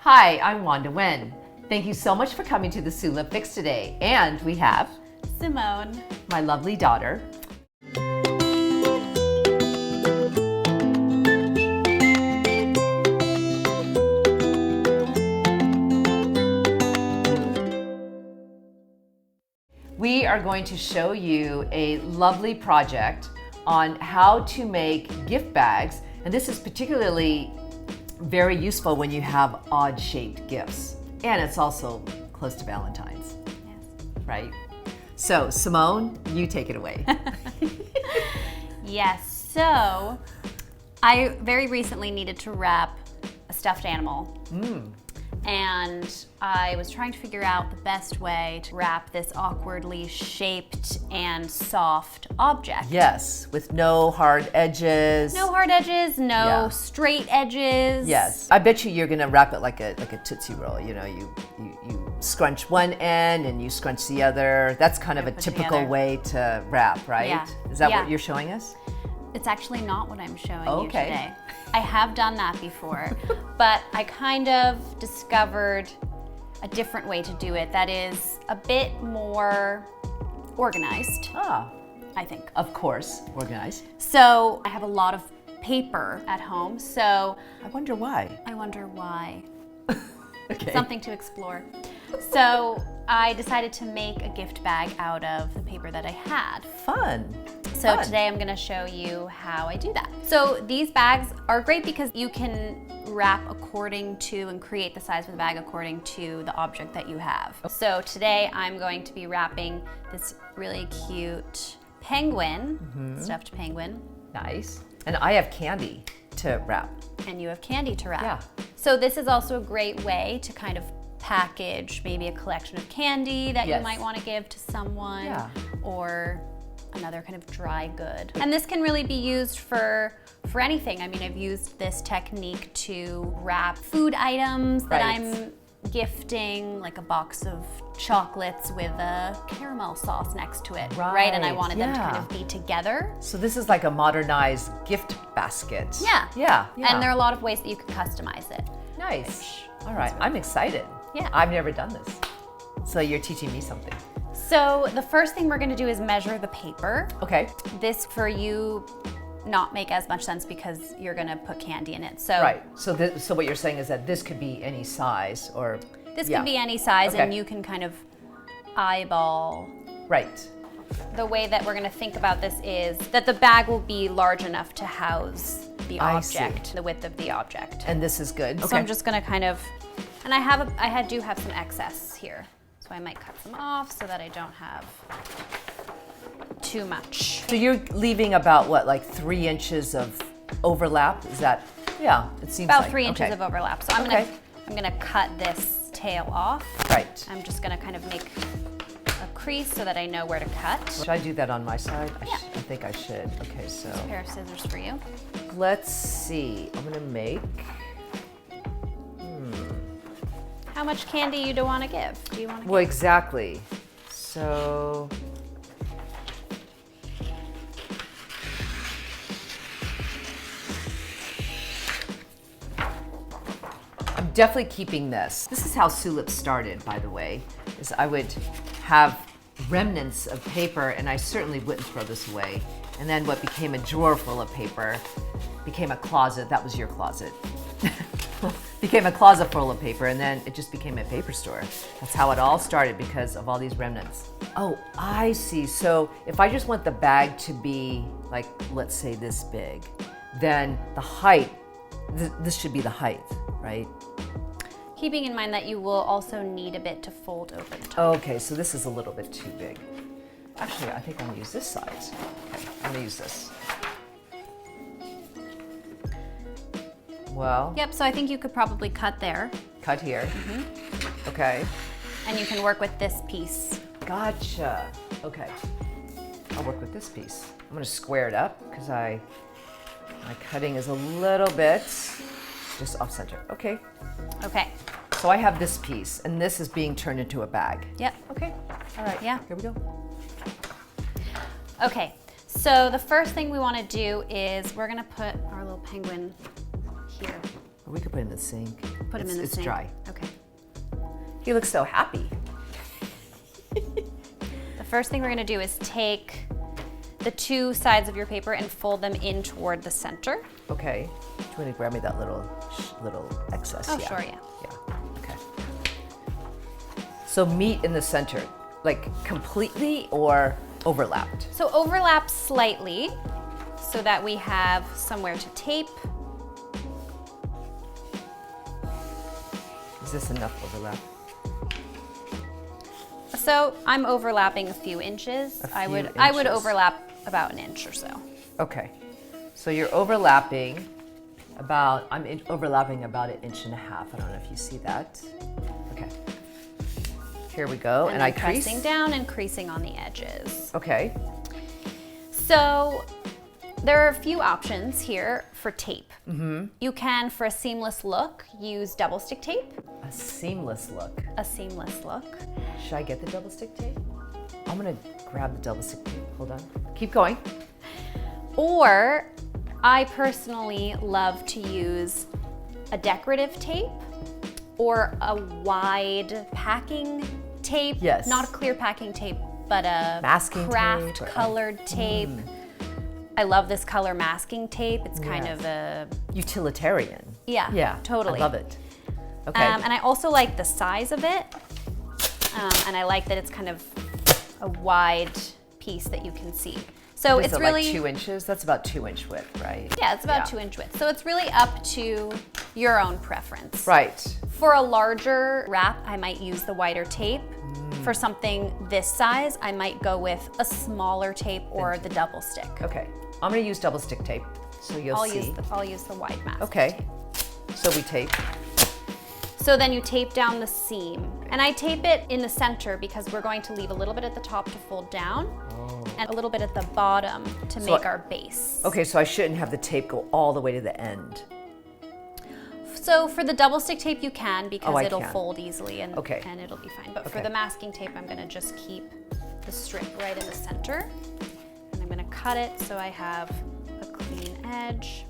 Hi, I'm Wanda Wen. Thank you so much for coming to the Sula Fix today. And we have Simone, my lovely daughter. We are going to show you a lovely project on how to make gift bags. And this is particularly very useful when you have odd-shaped gifts. And it's also close to Valentine's. Yes. Right? So, Simone, you take it away. Yes, so I very recently needed to wrap a stuffed animal. And I was trying to figure out the best way to wrap this awkwardly shaped and soft object. Yes, with no hard edges. No hard edges, no straight edges. Yes. I bet you're gonna wrap it like a Tootsie Roll. You know, you scrunch one end and you scrunch the other. That's kind of a typical way to wrap, right? Yeah. Is that what you're showing us? It's actually not what I'm showing you today. I have done that before, but I kind of discovered a different way to do it that is a bit more organized, I think. Of course, organized. So I have a lot of paper at home, so I wonder why. Okay. Something to explore. So I decided to make a gift bag out of the paper that I had. Fun. So today I'm gonna show you how I do that. So these bags are great because you can wrap according to and create the size of the bag according to the object that you have. So today I'm going to be wrapping this really cute penguin, stuffed penguin. Nice. And I have candy to wrap. And you have candy to wrap. Yeah. So this is also a great way to kind of package maybe a collection of candy that you might want to give to someone or another kind of dry good. And this can really be used for anything. I mean, I've used this technique to wrap food items that I'm gifting, like a box of chocolates with a caramel sauce next to it, right? And I wanted them to kind of be together. So this is like a modernized gift basket. Yeah. And there are a lot of ways that you can customize it. Nice. All right, I'm excited. Yeah. I've never done this. So you're teaching me something. So the first thing we're gonna do is measure the paper. Okay. This for you not make as much sense because you're gonna put candy in it. So right. So so what you're saying is that this could be any size, or this could be any size, and you can kind of eyeball. Right. The way that we're gonna think about this is that the bag will be large enough to house the object, the width of the object. And this is good. So I'm just gonna kind of, and I do have some excess here. So I might cut some off so that I don't have too much. So you're leaving about what, like 3 inches of overlap? Is that, it seems about like. 3 inches of overlap. So I'm gonna cut this tail off. Right. I'm just gonna kind of make a crease so that I know where to cut. Should I do that on my side? I think I should. Okay, so. There's a pair of scissors for you. Let's see, I'm gonna make. How much candy you do want to give? Do you want to Well, exactly. So. I'm definitely keeping this. This is how Sulip started, by the way, is I would have remnants of paper, and I certainly wouldn't throw this away. And then what became a drawer full of paper became a closet. That was your closet. Became a closet full of paper, and then it just became a paper store. That's how it all started, because of all these remnants. Oh, I see. So if I just want the bag to be like, let's say this big, then the height, this should be the height, right? Keeping in mind that you will also need a bit to fold over the top. Okay, so this is a little bit too big. Actually, I think I'm gonna use this size. Okay, I'm gonna use this. Well. Yep, so I think you could probably cut there. Cut here. Okay. And you can work with this piece. Gotcha. Okay. I'll work with this piece. I'm gonna square it up because my cutting is a little bit just off center. Okay. Okay. So I have this piece, and this is being turned into a bag. Yep. Okay. All right. Yeah. Here we go. Okay. So the first thing we want to do is we're gonna put our little penguin here. We could put it in the sink. Put them in the It's sink. dry. Okay. He looks so happy. The first thing we're gonna do is take the two sides of your paper and fold them in toward the center. Okay. Do you want to grab me that little excess? Oh, sure, yeah. Yeah. Okay. So meet in the center, like completely or overlapped? So overlap slightly so that we have somewhere to tape. Is this enough overlap? So I'm overlapping a few inches. I would inches. overlap about an inch or so. Okay. So you're overlapping about, overlapping about 1.5 inches. I don't know if you see that. Okay. Here we go. And I crease. Pressing down and creasing on the edges. Okay. So there are a few options here for tape. Mm-hmm. You can, for a seamless look, use double stick tape. A seamless look. A seamless look. Should I get the double stick tape? I'm gonna grab the double stick tape. Hold on. Keep going. Or I personally love to use a decorative tape or a wide packing tape. Yes. Not a clear packing tape, but a masking craft tape colored tape. I love this color masking tape. It's kind of a utilitarian. Yeah, Yeah. totally. I love it. Okay. And I also like the size of it. And I like that it's kind of a wide piece that you can see. So Is it's it really like 2 inches. That's about 2-inch width, right? Yeah, it's about 2-inch width. So it's really up to your own preference. Right. For a larger wrap, I might use the wider tape. For something this size, I might go with a smaller tape or the double stick. Okay. I'm gonna use double stick tape, so you'll see. I'll use the wide mask. Okay. So we tape. So then you tape down the seam. And I tape it in the center because we're going to leave a little bit at the top to fold down and a little bit at the bottom to make our base. Okay, so I shouldn't have the tape go all the way to the end. So for the double stick tape you can because it'll can. fold easily and it'll be fine. But for Okay. the masking tape, I'm gonna just keep the strip right in the center. And I'm gonna cut it so I have a clean edge.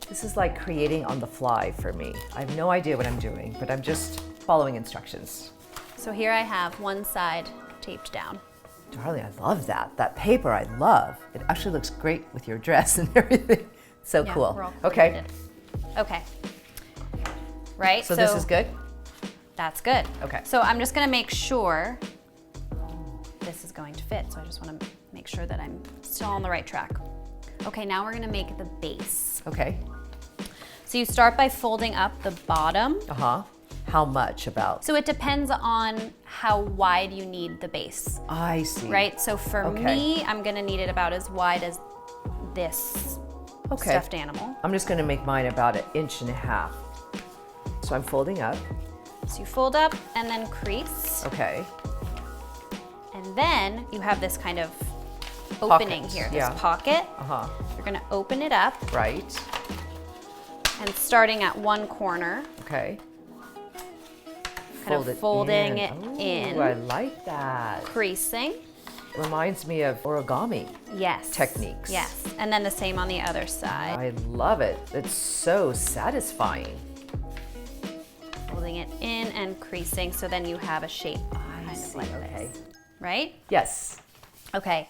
This is like creating on the fly for me. I have no idea what I'm doing, but I'm just following instructions. So here I have one side taped down. Darling, I love that. That paper I love. It actually looks great with your dress and everything. So Yeah, cool. we're all Okay. coordinated. Okay. Right? So this is good? That's good. Okay. So I'm just gonna make sure this is going to fit. So I just wanna make sure that I'm still on the right track. Okay, now we're gonna make the base. Okay. So you start by folding up the bottom. Uh-huh. How much about? So it depends on how wide you need the base, I see. right? So for Okay. me, I'm gonna need it about as wide as this stuffed animal. I'm just gonna make mine about 1.5 inches. So I'm folding up. So you fold up and then crease. Okay. And then you have this kind of opening Pocket, here, yeah. this pocket. Uh-huh. You're gonna open it up Right. and starting at one corner, Okay. kind of folding it in, I like that. creasing. Reminds me of origami Yes. techniques. Yes. And then the same on the other side. I love it. It's so satisfying. Folding it in and creasing so then you have a shape kind of like this. Right? Yes. Okay.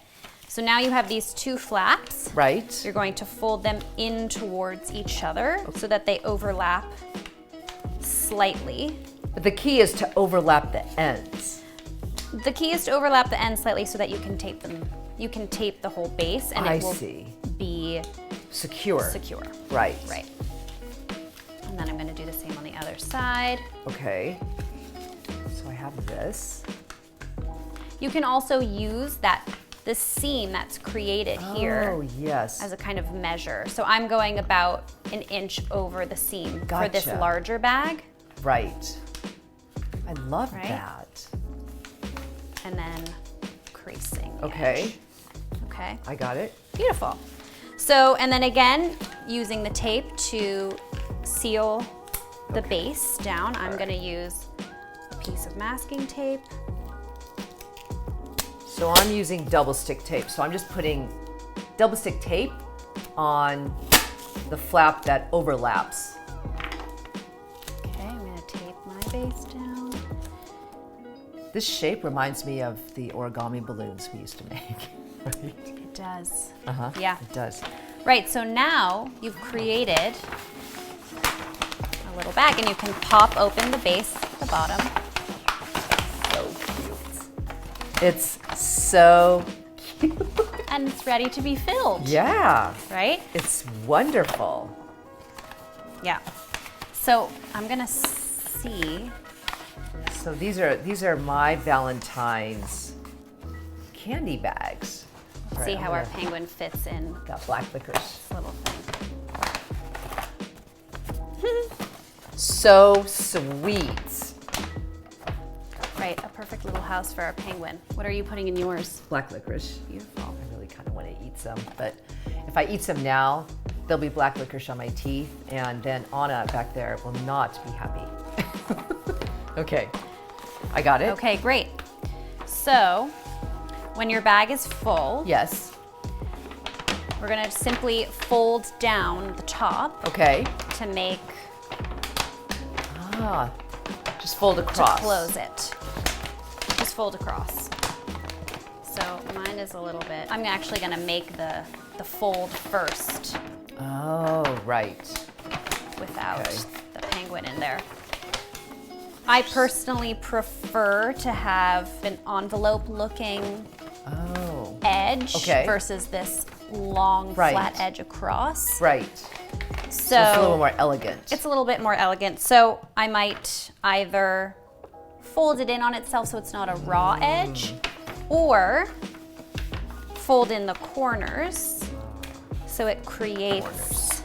So now you have these two flaps. Right. You're going to fold them in towards each other so that they overlap slightly. But the key is to overlap the ends. The key is to overlap the ends slightly so that you can tape them. You can tape the whole base and it will be secure. secure. Right. Right. And then I'm going to do the same on the other side. Okay. So I have this. You can also use the seam that's created here Oh, yes. as a kind of measure. So I'm going about 1 inch over the seam for this Gotcha. larger bag. Right. I love Right? that. And then creasing the Okay. edge. Okay. I got it. Beautiful. So, and then again, using the tape to seal the base down, I'm gonna use a piece of masking tape. So I'm using double stick tape. So I'm just putting double stick tape on the flap that overlaps. Okay, I'm base down. This shape reminds me of the origami balloons we used to make, right? It does. Yeah. It does. Right, so now you've created a little bag and you can pop open the base at the bottom. So cute. It's so cute. And it's ready to be filled. Yeah. Right? It's wonderful. Yeah. So I'm gonna see. So these are my Valentine's candy bags. Let's see how our penguin fits in Got black licorice. this little thing. So sweet. Right, a perfect little house for our penguin. What are you putting in yours? Black licorice. Beautiful. I really kind of want to eat some, but if I eat some now, there'll be black licorice on my teeth, and then Anna back there will not be happy. Okay, I got it. Okay, great. So, when your bag is full, Yes. we're gonna simply fold down the top Okay. to make, Just fold to across. close it. Just fold across. So mine is a little bit, I'm actually gonna make the fold first Oh, right. without Okay. the penguin in there. I personally prefer to have an envelope looking Oh, edge Okay. versus this long Right. flat edge across. right. So It's a little more elegant. it's a little bit more elegant. So I might either fold it in on itself so it's not a raw edge, or fold in the corners so it creates.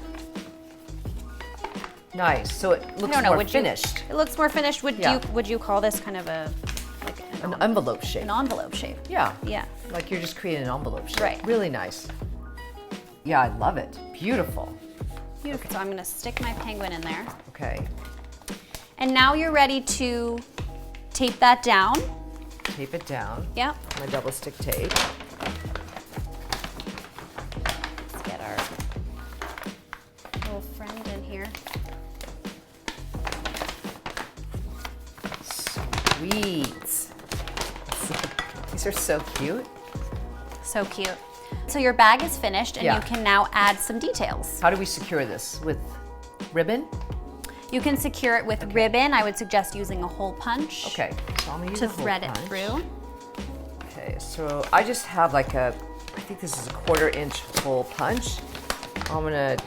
Nice. So it looks I don't know. more Would finished. It looks more finished. Yeah. Would you call this kind of a like An envelope shape. an envelope shape? Yeah. Yeah. Like you're just creating an envelope shape. Right. Really nice. Yeah, I love it. Beautiful. Beautiful. So I'm going to stick my penguin in there. Okay. And now you're ready to tape that down. Tape it down. Yep. My double stick tape. Let's get our little friend in here. Sweet. These are so cute. So cute. So your bag is finished and Yeah. you can now add some details. How do we secure this? With ribbon? You can secure it with ribbon. I would suggest using a hole punch Okay. So I'm gonna use to a hole thread it punch. through. Okay, so I just have like I think this is a 1/4 inch hole punch. I'm gonna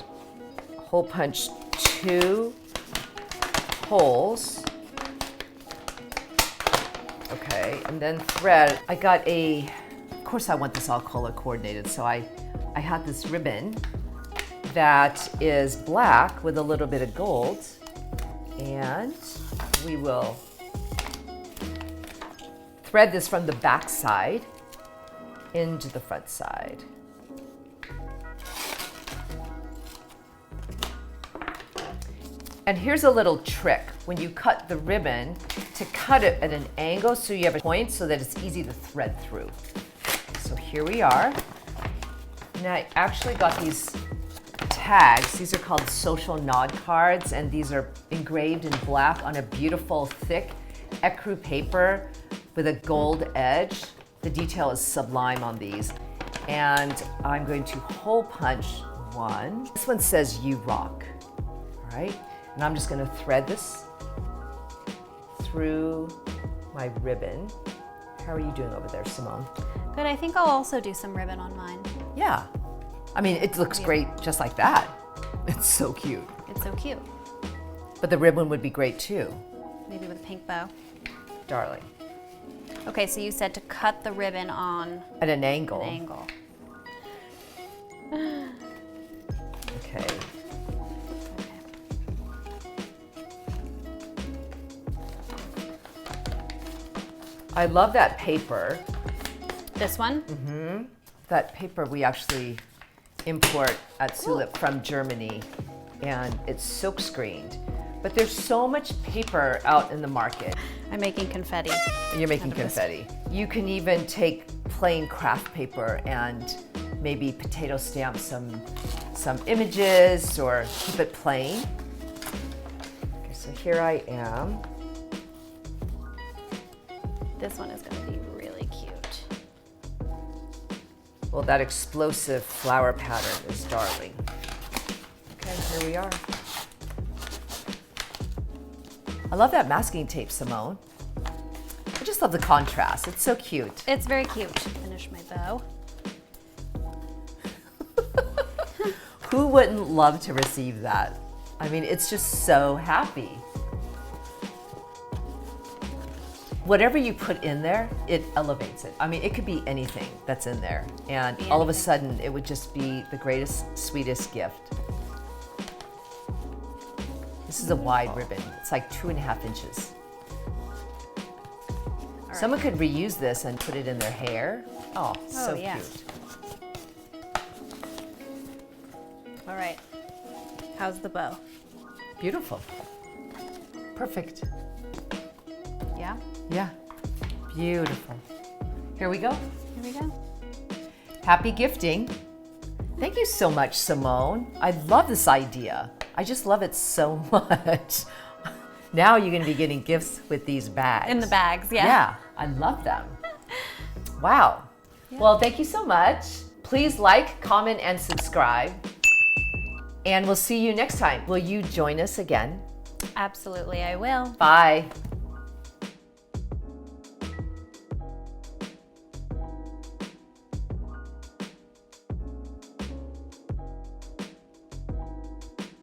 hole punch 2 holes. Okay, and then thread. I got of course I want this all color coordinated, so I had this ribbon that is black with a little bit of gold, and we will thread this from the back side into the front side. And here's a little trick. When you cut the ribbon, to cut it at an angle so you have a point so that it's easy to thread through. So here we are. And I actually got these tags. These are called social nod cards, and these are engraved in black on a beautiful thick ecru paper with a gold edge. The detail is sublime on these. And I'm going to hole punch one. This one says "You rock," all right? And I'm just gonna thread this through my ribbon. How are you doing over there, Simone? Good, I think I'll also do some ribbon on mine. Yeah. I mean, it looks great just like that. It's so cute. It's so cute. But the ribbon would be great too, Maybe with a pink bow. darling. Okay, so you said to cut the ribbon on At an angle. an angle. Okay. I love that paper. This one? That paper we actually import at Sulip from Germany, and it's silk screened. But there's so much paper out in the market. I'm making confetti. You're making Out of this. confetti. You can even take plain craft paper and maybe potato stamp some images or keep it plain. Okay, so here I am. This one is going to be really cute. Well, that explosive flower pattern is darling. Okay, here we are. I love that masking tape, Simone. I just love the contrast. It's so cute. It's very cute. Finish my bow. Who wouldn't love to receive that? I mean, it's just so happy. Whatever you put in there, it elevates it. I mean, it could be anything that's in there. And all of a sudden, it would just be the greatest, sweetest gift. This is a wide ribbon. It's like 2.5 inches. Someone could reuse this and put it in their hair. Oh, so yeah. cute. All right. How's the bow? Beautiful. Perfect. Yeah? Yeah. Beautiful. Here we go. Here we go. Happy gifting. Thank you so much, Simone. I love this idea. I just love it so much. Now you're going to be getting gifts with these bags. In the bags, yeah. Yeah, I love them. Wow. Yeah. Well, thank you so much. Please like, comment, and subscribe. And we'll see you next time. Will you join us again? Absolutely, I will. Bye.